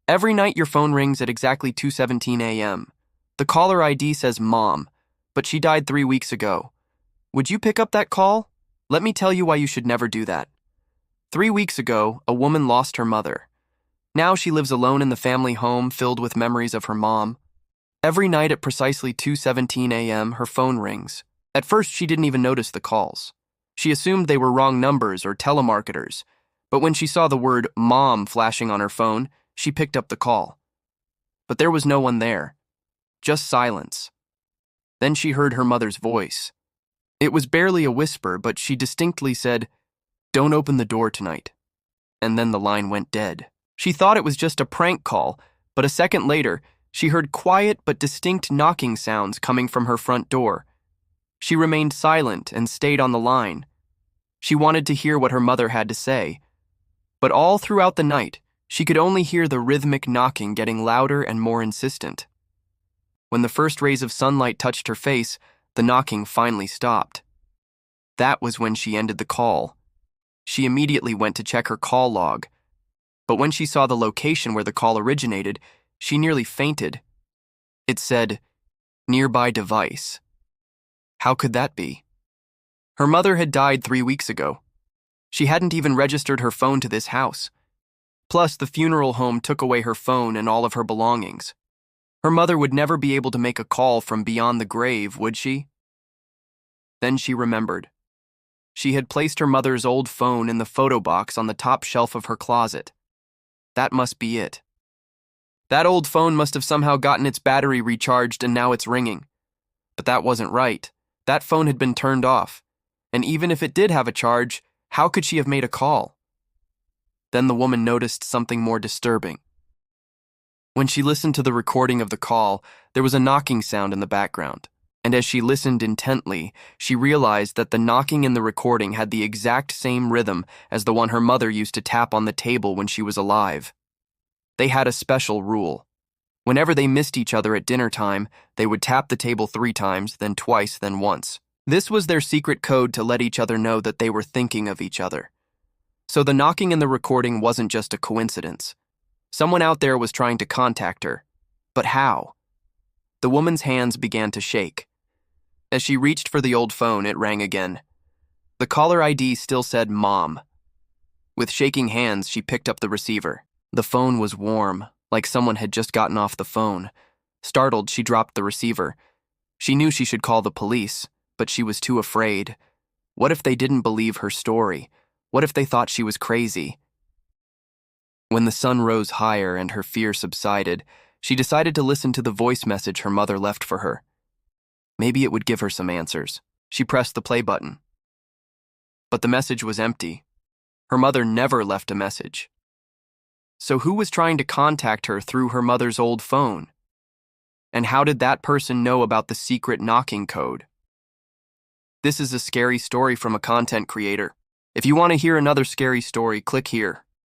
Every night your phone rings at exactly 2:17 a.m. The caller ID says Mom, but she died 3 weeks ago. Would you pick up that call? Let me tell you why you should never do that. 3 weeks ago, a woman lost her mother. Now she lives alone in the family home filled with memories of her mom. Every night at precisely 2:17 a.m., her phone rings. At first, she didn't even notice the calls. She assumed they were wrong numbers or telemarketers, but when she saw the word Mom flashing on her phone, she picked up the call. But there was no one there, just silence. Then she heard her mother's voice. It was barely a whisper, but she distinctly said, "Don't open the door tonight." And then the line went dead. She thought it was just a prank call, but a second later, she heard quiet but distinct knocking sounds coming from her front door. She remained silent and stayed on the line. She wanted to hear what her mother had to say. But all throughout the night, she could only hear the rhythmic knocking getting louder and more insistent. When the first rays of sunlight touched her face, the knocking finally stopped. That was when she ended the call. She immediately went to check her call log. But when she saw the location where the call originated, she nearly fainted. It said, "Nearby device." How could that be? Her mother had died 3 weeks ago. She hadn't even registered her phone to this house. Plus, the funeral home took away her phone and all of her belongings. Her mother would never be able to make a call from beyond the grave, would she? Then she remembered. She had placed her mother's old phone in the photo box on the top shelf of her closet. That must be it. That old phone must have somehow gotten its battery recharged and now it's ringing. But that wasn't right. That phone had been turned off. And even if it did have a charge, how could she have made a call? Then the woman noticed something more disturbing. When she listened to the recording of the call, there was a knocking sound in the background. And as she listened intently, she realized that the knocking in the recording had the exact same rhythm as the one her mother used to tap on the table when she was alive. They had a special rule. Whenever they missed each other at dinner time, they would tap the table 3 times, then twice, then once. This was their secret code to let each other know that they were thinking of each other. So the knocking in the recording wasn't just a coincidence. Someone out there was trying to contact her. But how? The woman's hands began to shake. As she reached for the old phone, it rang again. The caller ID still said Mom. With shaking hands, she picked up the receiver. The phone was warm, like someone had just gotten off the phone. Startled, she dropped the receiver. She knew she should call the police, but she was too afraid. What if they didn't believe her story? What if they thought she was crazy? When the sun rose higher and her fear subsided, she decided to listen to the voice message her mother left for her. Maybe it would give her some answers. She pressed the play button. But the message was empty. Her mother never left a message. So who was trying to contact her through her mother's old phone? And how did that person know about the secret knocking code? This is a scary story from a content creator. If you want to hear another scary story, click here.